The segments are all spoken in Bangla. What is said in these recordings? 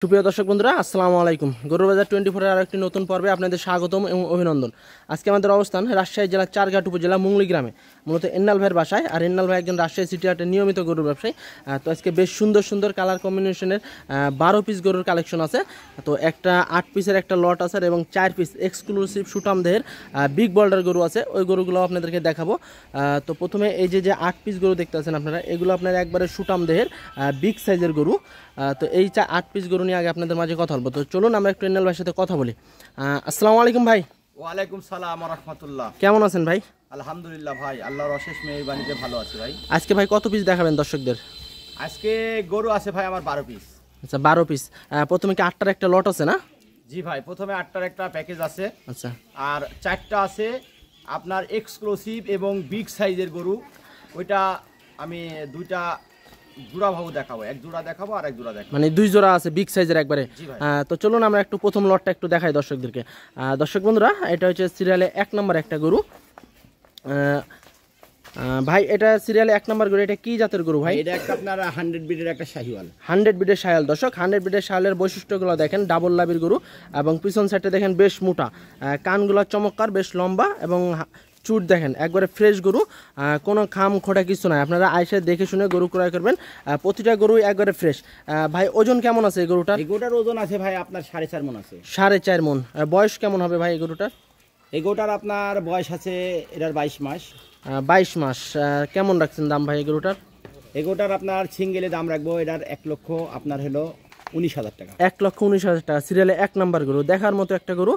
সুপ্রিয় দর্শক বন্ধুরা আসসালামু আলাইকুম। গরুর বাজার 24 এর আরেকটি নতুন পর্বে আপনাদের স্বাগতম এবং অভিনন্দন। আজকে আমাদের অবস্থান রাজশাহী জেলার চারঘাট উপজেলা মুংলি গ্রামে, মূলত এন্নাল ভাইয়ের বাসায়। আর এন্নাল ভাই একজন রাজশাহী সিটি হাটের নিয়মিত গরুর ব্যবসায়ী। তো আজকে বেশ সুন্দর সুন্দর কালার কম্বিনেশনের 12 পিস গরুর কালেকশন আছে। তো একটা 8 পিসের একটা লট আছে এবং 4 পিস এক্সক্লুসিভ সুটাম দেহের বিগ বোল্ডার গরু আছে। ওই গরুগুলো আপনাদেরকে দেখাবো। তো প্রথমে এই যে 8 পিস গরু দেখতে পাচ্ছেন আপনারা, এগুলো আপনারা একবারে সুটাম দেহের বিগ সাইজের গরু। তো এই 8 পিস গরু নিয়ে আগে আপনাদের মাঝে কথা বলবো। তো চলুন আমরা একটু এন্নাল ভাইয়ের সাথে কথা বলি। আসসালামু আলাইকুম ভাই। ওয়ালাইকুম সালাম ওয়া রাহমাতুল্লাহ। কেমন আছেন ভাই? আলহামদুলিল্লাহ ভাই, আল্লাহর অশেষ মেহেরবানিতে ভালো আছি ভাই। আজকে ভাই কত পিস দেখাবেন দর্শকদের? আজকে গরু আছে ভাই আমার 12 পিস। আচ্ছা 12 পিস। প্রথমে কি 8টার একটা লট আছে না? জি ভাই, প্রথমে 8টার একটা প্যাকেজ আছে। আচ্ছা, আর 4টা আছে আপনার এক্সক্লুসিভ এবং বিগ সাইজের গরু। ওইটা আমি দুইটা জোড়া ভাবে দেখাবো, এক জোড়া দেখাবো আর এক জোড়া দেখাবো, মানে 2 জোড়া আছে বিগ সাইজের একবারে। জি ভাই। তো চলুন আমরা একটু প্রথম লটটা একটু দেখাই দর্শকদেরকে। দর্শক বন্ধুরা, এটা হচ্ছে সিরিয়ালে 1 নম্বর একটা গরু। ভাই এটা সিরিয়ালে 1 নম্বর গরু, এটা কি জাতের গরু ভাই? এটা একটা আপনার 100 বিটের একটা শাহিওয়াল। 100 বিটের শায়াল। দর্শক 100 বিটের শায়ালের বৈশিষ্ট্যগুলো দেখেন, ডাবল লাভির গরু এবং পিছন সাইডে দেখেন বেশ মোটা, কানগুলো চমৎকার, বেশ লম্বা এবং চুট দেখেন একবারে ফ্রেশ গরু, কোনো খাম খোটা কিছু নাই। আপনারা আইসে দেখে শুনে গরু ক্রয় করবেন। প্রতিটা গরু একবারে ফ্রেশ। ভাই ওজন কেমন আছে এই গরুটার? এই গরুটার ওজন আছে ভাই আপনার 4.5 মণ আছে। 4.5 মণ। বয়স কেমন হবে ভাই এই গরুটার? এই গরুটার আপনার বয়স আছে এটার 22 মাস। 22 মাস। কেমন রাখছেন দাম ভাই এই গরুটার? এই গরুটার আপনার সিঙ্গেলে দাম রাখবো এটার 1 লক্ষ আপনার হলো 19,000 টাকা। 1,19,000 টাকা। সিরিয়ালে 1 নাম্বার গরু, দেখার মতো একটা গরু।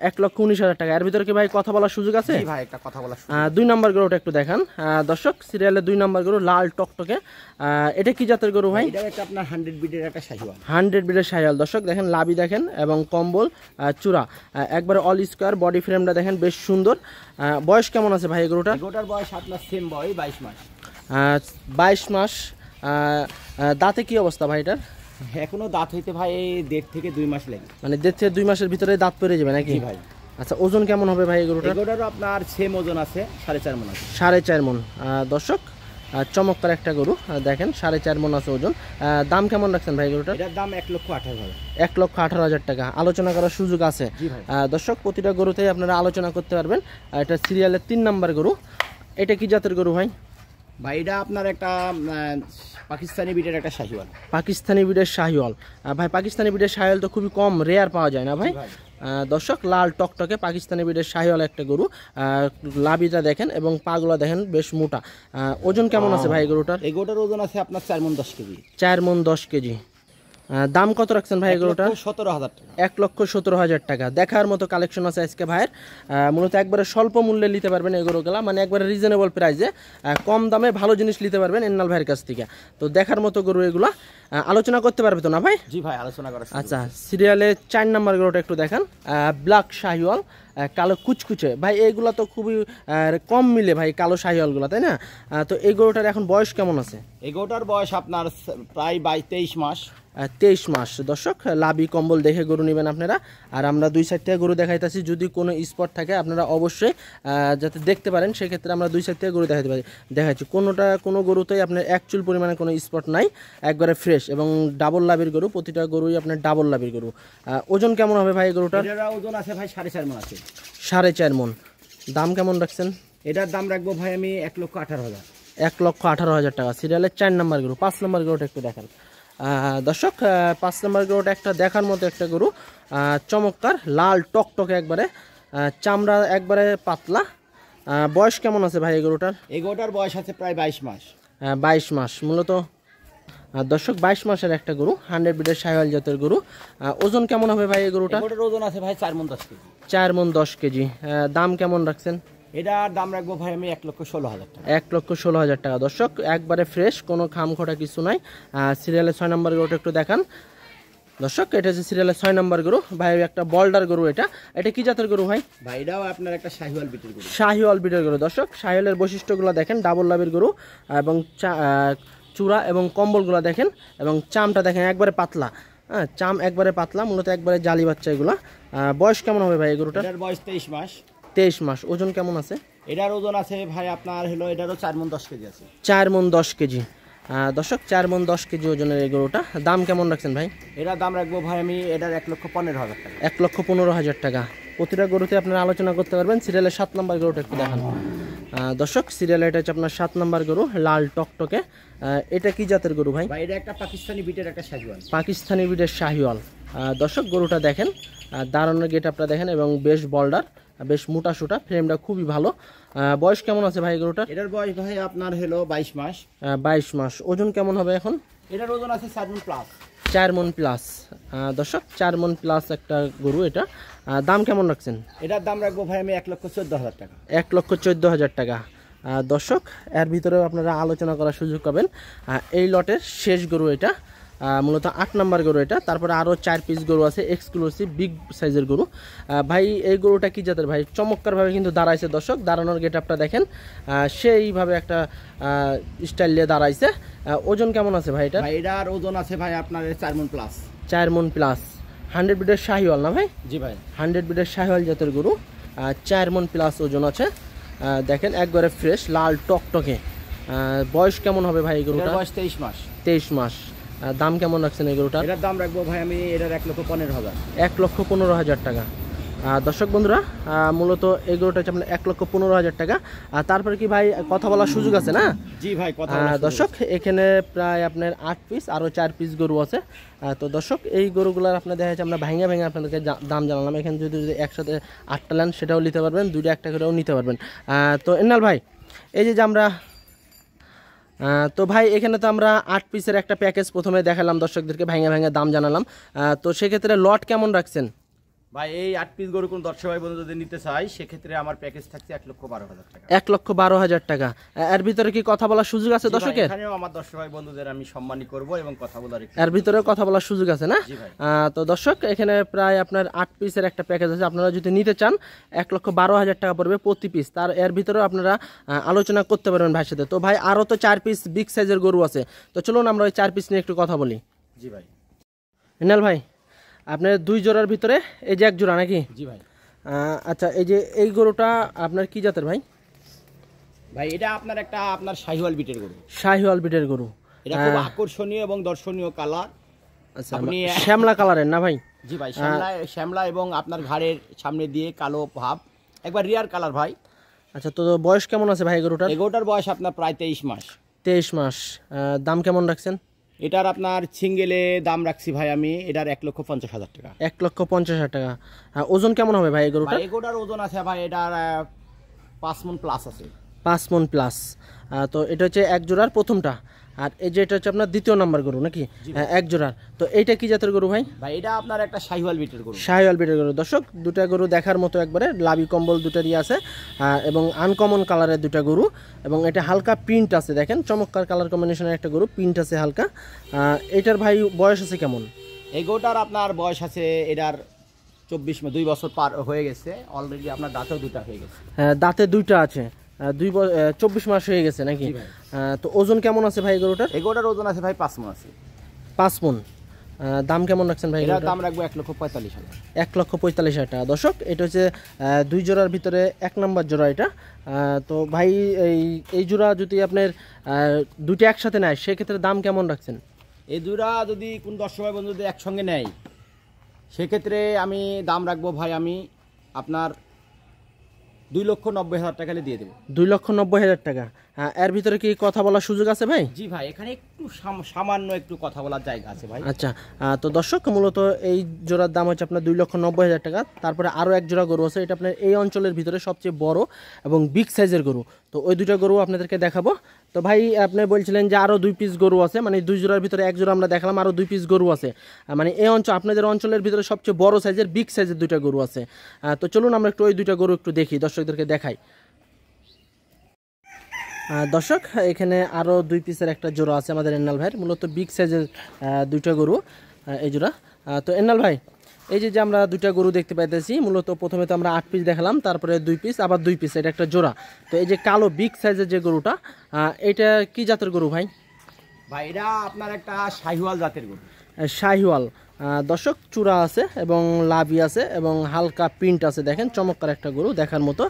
1,19,000 টাকা। এর ভিতরে কি ভাই কথা বলার সুযোগ আছে? জি ভাই, একটা কথা বলা। 2 নাম্বার গরুটা একটু দেখান দর্শক। সিরিয়ালে 2 নাম্বার গরু, লাল টকটকে। এটা কি জাতের গরু ভাই? এটা একটা আপনার 100 বিটের একটা শাহিওয়াল। 100 বিটের শাহিওয়াল। দর্শক দেখেন লাবি দেখেন এবং কম্বল চূড়া একবারে অল স্কোয়ার, বডি ফ্রেমটা দেখেন বেশ সুন্দর। বয়স কেমন আছে ভাই এই গরুটা? গরুটার বয়স আপনার সেম বয়স 22 মাস। 22 মাস। দাঁতে কি অবস্থা ভাই এটার? এখনো দাঁত হইতে ভাই 1.5 থেকে 2 মাস লাগে। মানে 1.5 থেকে 2 মাসের ভিতরে দাঁত পড়ে যাবে নাকি ভাই? আচ্ছা, ওজন কেমন হবে ভাই এই গরুটার? গরুটারও আপনার সেম ওজন আছে, 4.5 মণ আছে। 4.5 মণ। দর্শক চমৎকার একটা গরু, দেখেন 4.5 মণ আছে ওজন। দাম কেমন রাখছেন ভাই গরুটার? এটার দাম 1,18,000। 1,18,000 টাকা। আলোচনা করার সুযোগ আছে। দর্শক প্রতিটা গরুতেই আপনারা আলোচনা করতে পারবেন। এটা সিরিয়ালের 3 নাম্বার গরু। এটা কি জাতের গরু ভাই? ভাই এটা আপনার একটা পাকিস্তানি বিটের একটা শাহিওয়াল। পাকিস্তানি বিটের শাহিওয়াল। ভাই পাকিস্তানি বিটের শাহিওয়াল তো খুবই কম, রেয়ার পাওয়া যায় না ভাই। দর্শক লাল টকটকে পাকিস্তানি বিটের শাহিওয়াল একটা গরু। লাবিটা দেখেন এবং পাগুলা দেখেন বেশ মোটা। ওজন কেমন আছে ভাই গরুটার? এই গরুটার ওজন আছে আপনার 4 মণ 10 কেজি। 4 মণ 10 কেজি। দাম কত রাখছেন ভাই গরুটা? 1,17,000 টাকা। 1,17,000 টাকা। দেখার মতো কালেকশন আছে আজকে ভাইয়ের। মূলত একবারে স্বল্প মূল্যে নিতে পারবেন এই গরুগুলা, মানে একবারে রিজনেবল প্রাইসে কম দামে ভালো জিনিস নিতে পারবেন এন্নাল ভাইয়ের কাছ থেকে। তো দেখার মতো গরু এগুলা। আলোচনা করতে পারবে তো না ভাই? জি ভাই, আলোচনা করা। আচ্ছা, সিরিয়ালে 4 নাম্বার গরুটা একটু দেখান। ব্ল্যাক শাহিওয়াল, কালো কুচকুচে। ভাই এইগুলা তো খুবই কম মিলে ভাই কালো শাহিওয়ালগুলা, তাই না? তো এই গরুটার এখন বয়স কেমন আছে? এই গরুটার বয়স আপনার প্রায় 23 মাস। 23 মাস। দর্শক লাবি কম্বল দেখে গরু নেবেন আপনারা। আর আমরা 2 সাইড থেকে গরু দেখাইতেছি, যদি কোনো স্পট থাকে আপনারা অবশ্যই যাতে দেখতে পারেন, সেক্ষেত্রে আমরা 2 সাইড থেকে গরু দেখাচ্ছি। কোনো গরুতেই আপনার একচুল পরিমাণে কোনো স্পট নাই, একবারে ফ্রেশ এবং ডাবল লাভির গরু। প্রতিটা গরুই আপনার ডাবল লাভির গরু। ওজন কেমন হবে ভাই গরুটার? এটার ওজন আছে ভাই 4.5 মণ আছে। 4.5 মণ। দাম কেমন রাখছেন? এটার দাম রাখবো ভাই আমি 1,18,000। 1,18,000 টাকা। সিরিয়ালের 4 নাম্বার গরু। 5 নাম্বার গরুটা একটু দেখান দর্শক। 5 নাম্বার গরুটা একটা দেখার মতো একটা গরু, চমৎকার লাল টকটকে একবারে, চামড়া একবারে পাতলা। বয়স কেমন আছে ভাই এই গরুটার? এই গরুটার বয়স আছে প্রায় 22 মাস। 22 মাস মূলত। দর্শক 22 মাসের একটা গরু, 100 বিটের শাহিওয়াল জাতের গরু। ওজন কেমন হবে ভাই এই গরুটার? গরুটার ওজন আছে ভাই 4 মণ 10 কেজি। 4 মণ 10 কেজি। দাম কেমন রাখছেন? এটার দাম রাখবো ভাই আমি 1,16,000 টাকা। 1,16,000 টাকা। দর্শক একবারে ফ্রেশ, কোনো খামখোটা কিছু নাই। সিরিয়ালের 6 নাম্বার গরুটা একটু দেখান দর্শক। এটা হচ্ছে সিরিয়ালের 6 নাম্বার গরু ভাই, একটা বোল্ডার গরু। এটা কি জাতের গরু ভাই? ভাই এটাও আপনার একটা শাহিওয়াল বিটের গরু। শাহিওয়াল বিটের গরু। দর্শক শাহিওয়ালের বৈশিষ্ট্যগুলো দেখেন, ডাবল লাভের গরু এবং চূড়া এবং কম্বলগুলো দেখেন এবং চামটা দেখেন একবারে পাতলা। হ্যাঁ, চাম একবারে পাতলা, মূলত একবারে জালি বাচ্চা এগুলা। বয়স কেমন হবে ভাই এই গরুটার? এটার বয়স 23 মাস। 23 মাস। ওজন কেমন আছে? এটার ওজন আছে ভাই আপনার হলো এটারও 4 মণ 10 কেজি আছে। 4 মণ 10 কেজি। দর্শক 4 মণ 10 কেজি ওজনের এই গরুটা, দাম কেমন রাখছেন ভাই? এটার দাম রাখবো ভাই আমি এটার 1,15,000 টাকা। 1,15,000 টাকা। প্রতিটা গরুতে আপনারা আলোচনা করতে পারবেন। সিরিয়ালের 7 নম্বর গরুটা একটু দেখান দর্শক। সিরিয়ালে এটা হচ্ছে আপনার 7 নম্বর গরু, লাল টকটকে। এটা কি জাতের গরু ভাই? এটা একটা পাকিস্তানি বিটের একটা শাহিওয়াল। পাকিস্তানি বিটের শাহিওয়াল। দর্শক গরুটা দেখেন, দাঁড়ানোর গেট আপটা দেখেন এবং বেশ বল্ডার, বেশ মোটা সোটা, ফ্রেমটা খুবই ভালো। বয়স কেমন আছে ভাই গরুটার? এটার বয়স ভাই আপনার হলো 22 মাস। 22 মাস। ওজন কেমন হবে এখন? এটার ওজন আছে 4 মণ প্লাস। 4 মণ প্লাস। দর্শক 4 মণ প্লাস একটা গরু এটা। দাম কেমন রাখছেন? এটার দাম রাখবো ভাই আমি 1,14,000 টাকা। 1,14,000 টাকা। দর্শক এর ভিতরেও আপনারা আলোচনা করার সুযোগ পাবেন। এই লটের শেষ গরু এটা, মূলত 8 নাম্বার গরু এটা। তারপরে আরও 4 পিস গরু আছে এক্সক্লুসিভ বিগ সাইজের গরু। ভাই এই গরুটা কি জাতের ভাই? চমৎকারভাবে কিন্তু দাঁড়াইছে দর্শক, দাঁড়ানোর গেট আপটা দেখেন, সেইভাবে একটা স্টাইল দিয়ে দাঁড়াইছে। ওজন কেমন আছে ভাই এটা? এটার ওজন আছে ভাই আপনার 4 মণ প্লাস। 4 মণ প্লাস। 100 বিটের শাহিওয়াল না ভাই? জি ভাই, 100 বিটের শাহিওয়াল জাতের গরু। 4 মণ প্লাস ওজন আছে। দেখেন একবারে ফ্রেশ লাল টকটকে। বয়স কেমন হবে ভাই এই গরুটা? বয়স 23 মাস। 23 মাস। দাম কেমন রাখছেন এই গরুটা? এটার দাম রাখবো ভাই আমি এটার 1,15,000। 1,15,000 টাকা। দর্শক বন্ধুরা মূলত এই গরুটা হচ্ছে আপনার 1,15,000 টাকা। আর তারপরে কি ভাই কথা বলার সুযোগ আছে না? জি ভাই, কথা দর্শক এখানে প্রায় আপনার 8 পিস আরও 4 পিস গরু আছে। তো দর্শক এই গরুগুলোর আপনার দেখা যাচ্ছে আমরা ভেঙে ভেঙে আপনাদেরকে দাম জানালাম। এখানে যদি একসাথে 8টা নেন সেটাও নিতে পারবেন, 2টা একটা করেও নিতে পারবেন। তো এন্নাল ভাই এই যে আমরা তো ভাই এখানে তো আমরা 8 পিসের একটা প্যাকেজ প্রথমে দেখালাম দর্শকদেরকে, ভেঙে ভেঙে দাম জানালাম। তো সেক্ষেত্রে লট কেমন রাখছেন ভাই? এই 8 পিস গরু কোন দর্শক ভাই বন্ধু যদি নিতে চাই সেক্ষেত্রে আমার প্যাকেজ থাকছে 1,12,000 টাকা। 1,12,000 টাকা। এর ভিতরে কি কথা বলার সুযোগ আছে দর্শকের? এখানেও আমার দর্শক ভাই বন্ধুদের আমি সম্মানী করব এবং কথা বলার এর ভিতরে কথা বলার সুযোগ আছে না? জি ভাই। তো দর্শক এখানে প্রায় আপনার 8 পিসের একটা প্যাকেজ আছে। আপনারা যদি নিতে চান 1,12,000 টাকা পড়বে প্রতি পিস। তার এর ভিতরেও আপনারা আলোচনা করতে পারবেন ভাইয়ের সাথে। তো ভাই আরও তো 4 পিস বিগ সাইজের গরু আছে, তো চলুন আমরা ওই 4 পিস নিয়ে একটু কথা বলি। জি ভাই। হিনাল ভাই আপনার 2 জোড়ার ভিতরে এই যে 1 জোড়া নাকি? জি ভাই। আচ্ছা এই যে এই গরুটা আপনার কি জাতের ভাই? ভাই এটা আপনার একটা আপনার শাহিওয়াল বিটের গরু। শাহিওয়াল বিটের গরু। এটা খুব আকর্ষণীয় এবং দর্শনীয় কালার। আচ্ছা আপনি শ্যামলা কালারের না ভাই? জি ভাই, শ্যামলা এবং আপনার ঘাড়ের সামনে দিয়ে কালো ভাব, একবার রিয়ার কালার ভাই। আচ্ছা তো বয়স কেমন আছে ভাই গরুটার? এই গরুটার বয়স আপনার প্রায় 23 মাস। 23 মাস। দাম কেমন রাখছেন? এটার আপনার সিঙ্গেলে দাম রাখছি ভাই আমি এটার 1,50,000 টাকা। 1,50,000 টাকা। ওজন কেমন হবে ভাই এই গরুটা? এই গরুটার ওজন আছে ভাই এটার 5 মণ প্লাস আছে। 5 মণ প্লাস। তো এটা হচ্ছে 1 জোড়ার প্রথমটা, আর এই যে এটা হচ্ছে আপনার 2য় নাম্বার গরু নাকি? 1 জোড়ার। তো এইটা কি জাতের গরু ভাই? ভাই এটা আপনার একটা শাহিওয়াল বিটের গরু। শাহিওয়াল বিটের গরু। দর্শক 2টা গরু দেখার মতো, একবারে লাভি কম্বল 2টারই আছে এবং আনকমন কালারের 2টা গরু, এবং এটা হালকা প্রিন্ট আছে, দেখেন চমৎকার কালার কম্বিনেশনের একটা গরু, প্রিন্ট আছে হালকা। এটার ভাই বয়স আছে কেমন? এই গরুটার আপনার বয়স আছে এটার 2 বছর পার হয়ে গেছে অলরেডি, আপনার দাঁতেও 2টা হয়ে গেছে। দাঁতে 2টা আছে, 24 মাস হয়ে গেছে নাকি? তো ওজন কেমন আছে ভাই গরুটার? এই গরুটার ওজন আছে ভাই 5 মণ আছে। 5 মণ। দাম কেমন রাখছেন ভাই? এটার দাম রাখবো 1,45,000। 1,45,000 টাকা। দর্শক এটা হচ্ছে 2 জোড়ার ভিতরে 1 নাম্বার জোড়া এটা। তো ভাই এই জোড়া যদি আপনার 2টা একসাথে নেয় সেক্ষেত্রে দাম কেমন রাখছেন? এই জোড়া যদি কোন দর্শক ভাই বন্ধু যদি একসঙ্গে নেয় সেক্ষেত্রে আমি দাম রাখবো ভাই আমি আপনার 2,90,000 টাকা দিয়ে দেবো। 2,90,000 টাকা। এর ভিতরে কি কথা বলার সুযোগ আছে ভাই? জি ভাই, এখানে একটু সামান্য একটু কথা বলার জায়গা আছে ভাই। আচ্ছা তো দর্শক মূলত এই জোড়ার দাম হচ্ছে আপনার 2,90,000 টাকা। তারপরে আরও 1 জোড়া গরু আছে, এটা আপনার এই অঞ্চলের ভিতরে সবচেয়ে বড় এবং বিগ সাইজের গরু। তো ওই 2টা গরু আপনাদেরকে দেখাবো। তো ভাই আপনি বলছিলেন যে আরও 2 পিস গরু আছে, মানে 2 জোড়ার ভিতরে 1 জোড়া আমরা দেখালাম, আরও 2 পিস গরু আছে, মানে এই আপনাদের অঞ্চলের ভিতরে সবচেয়ে বড় সাইজের বিগ সাইজের 2টা গরু আছে। তো চলুন আমরা একটু ওই 2টা গরু একটু দেখি, দর্শকদেরকে দেখাই। দর্শক এখানে আরও 2 পিসের একটা জোড়া আছে আমাদের এন্নাল ভাইয়ের, মূলত বিগ সাইজের 2টা গরু এই জোড়া। তো এন্নাল ভাই এই যে আমরা 2টা গরু দেখতে পাইতেছি, মূলত প্রথমে তো আমরা 8 পিস দেখালাম, তারপরে 2 পিস, আবার 2 পিস, এটা একটা জোড়া। তো এই যে কালো বিগ সাইজের যে গরুটা, এটা কি জাতের গরু ভাই? ভাই এটা আপনার একটা শাহিওয়াল জাতের গরু। শাহিওয়াল। দর্শক চূড়া আছে এবং লাভি আছে এবং হালকা প্রিন্ট আছে, দেখেন চমৎকার একটা গরু দেখার মতো।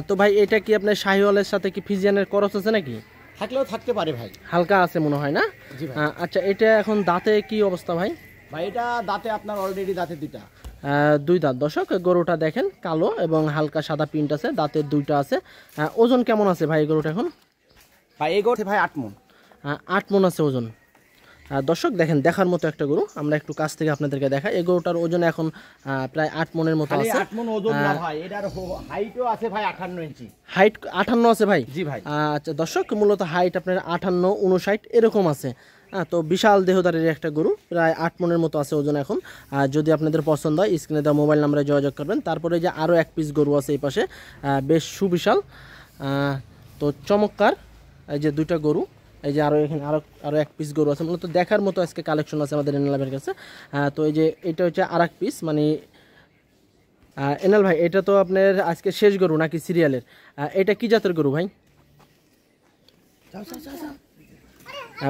তো ভাই এটা কি আপনার শাহিওয়ালের সাথে কি ফিজিয়ানের করস আছে নাকি? থাকলেও থাকতে পারে ভাই। হালকা আছে মনে হয় না? জি ভাই। আচ্ছা, এটা এখন দাঁতে কি অবস্থা ভাই? ভাই এটা দাঁতে আপনার অলরেডি দাঁতে দুইটা। দুই দাঁত। দর্শক, গরুটা দেখেন কালো এবং হালকা সাদা প্রিন্ট আছে, দাঁতের দুইটা আছে। ওজন কেমন আছে ভাই গরুটা এখন? ভাই এই গরু ভাই 8 মণ। 8 মণ আছে ওজন। দর্শক দেখেন, দেখার মতো একটা গরু, আমরা একটু কাছ থেকে আপনাদেরকে দেখাই। এই গরুটার ওজন এখন প্রায় 8 মণের মতো খালি আছে। 8 মণ ওজন না ভাই, এটার হাইটও আছে ভাই 58 ইঞ্চি। হাইট 58 আছে ভাই? জি ভাই। আচ্ছা দর্শক, মূলত হাইট আপনার 58, 59 এরকম আছে। তো বিশাল দেহদারের একটা গরু, প্রায় 8 মণের মতো আছে ওজন এখন। যদি আপনাদের পছন্দ হয় স্ক্রিনে দেওয়া মোবাইল নাম্বারে যোগাযোগ করবেন। তারপরে যে আরও এক পিস গরু আছে এই পাশে, বেশ সুবিশাল। তো চমৎকার এই যে দুইটা গরু, এই যে আরও এখানে আরও এক পিস গরু আছে। মূলত দেখার মতো আজকে কালেকশন আছে আমাদের এনাল ভাইয়ের কাছে। তো এই যে এটা হচ্ছে আর এক পিস, মানে এনাল ভাই এটা তো আপনার আজকে শেষ গরু নাকি সিরিয়ালের? এটা কি জাতের গরু ভাই?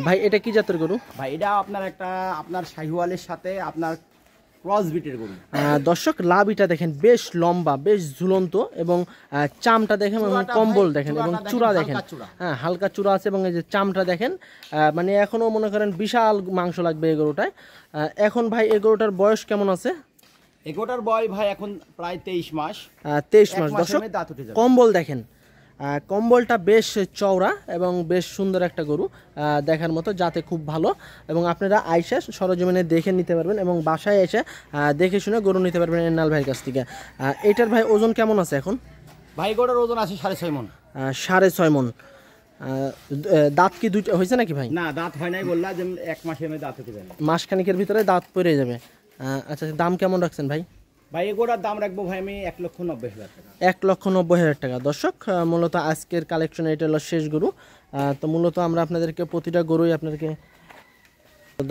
ভাই এটা কি জাতের গরু? ভাই এটা আপনার শাহিওয়ালের সাথে আপনার ক্রস বিটের গরু। দর্শক, লাভিটা দেখেন বেশ লম্বা, বেশ ঝুলন্ত, এবং চামটা দেখেন এবং কম্বল দেখেন এবং চূড়া দেখেন। হ্যাঁ, হালকা চূড়া আছে এবং এই যে চামটা দেখেন, মানে এখনও মনে করেন বিশাল মাংস লাগবে এই গরুটায়। এখন ভাই এই গরুটার বয়স কেমন আছে? এই গরুটার বয়স ভাই এখন প্রায় 23 মাস। 23 মাস। দর্শক, কম্বল দেখেন, কম্বলটা বেশ চওড়া এবং বেশ সুন্দর একটা গরু, দেখার মতো, যাতে খুব ভালো। এবং আপনারা আইসা সরজমিনে দেখে নিতে পারবেন এবং বাসায় এসে দেখে শুনে গরু নিতে পারবেন এনাল ভাইয়ের কাছ থেকে। এটার ভাই ওজন কেমন আছে এখন? ভাই গরুর ওজন আছে 6.5 মণ। 6.5 মণ। দাঁত কি দুইটা হয়েছে নাকি ভাই? না, দাঁত হয় নাই, বললা যে 1 মাসের মধ্যে দাঁত হতে যাবে। মাসখানিকের ভিতরে দাঁত পড়ে যাবে। আচ্ছা, দাম কেমন রাখছেন ভাই? ভাই এই গরুর দাম রাখবো ভাই আমি 1,90,000 টাকা। 1,90,000 টাকা। দর্শক, মূলত আজকের কালেকশন এটা হলো শেষ গরু। তো মূলত আমরা আপনাদেরকে প্রতিটা গরুই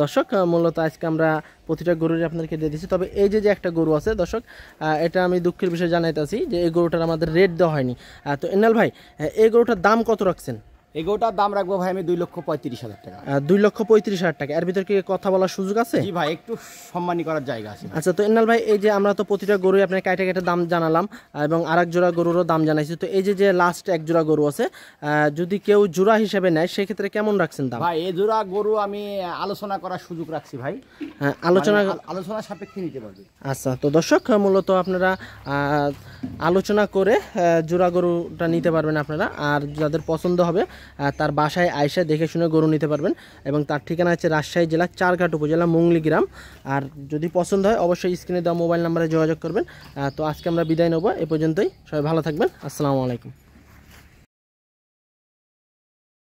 দর্শক, মূলত আজকে আমরা প্রতিটা গরুরই আপনাদেরকে দিয়ে দিচ্ছি। তবে এই যে একটা গরু আছে দর্শক, এটা আমি দুঃখের বিষয় জানাইতেছি যে এই গরুটার আমাদের রেট দেওয়া হয়নি। তো এনাল ভাই, এই গরুটার দাম কত রাখছেন? এই গরুটার দাম রাখবো ভাই আমি 2,35,000 টাকা। 2,35,000 টাকা। এর ভিতরে কি কথা বলার সুযোগ আছে? জি ভাই, একটু সম্মানী করার জায়গা আছে। আচ্ছা, তো এনাল ভাই, এই যে আমরা তো প্রতিটা গরুই আপনার কাইটে কাইটে দাম জানালাম এবং আরেক জোড়া গরুরও দাম জানাইছি। তো এই যে লাস্ট এক জোড়া গরু আছে, যদি কেউ জোড়া হিসেবে নেয় সেক্ষেত্রে কেমন রাখছেন দাম? ভাই এই জোড়া গরু আমি আলোচনা করার সুযোগ রাখছি ভাই। হ্যাঁ, আলোচনা সাপেক্ষে নিতে পারবে। আচ্ছা, তো দর্শক, মূলত আপনারা আলোচনা করে জোড়া গরুটা নিতে পারবেন আপনারা। আর যাদের পছন্দ হবে তার বাসায় আইসা দেখে শুনে গরু নিতে পারবেন। এবং তার ঠিকানা হচ্ছে রাজশাহী জেলা চারঘাট উপজেলা মুংলি গ্রাম। আর যদি পছন্দ হয় অবশ্যই স্ক্রিনে দেওয়া মোবাইল নাম্বারে যোগাযোগ করবেন। তো আজকে আমরা বিদায় নেব, এ পর্যন্তই। সবাই ভালো থাকবেন। আসসালামু আলাইকুম।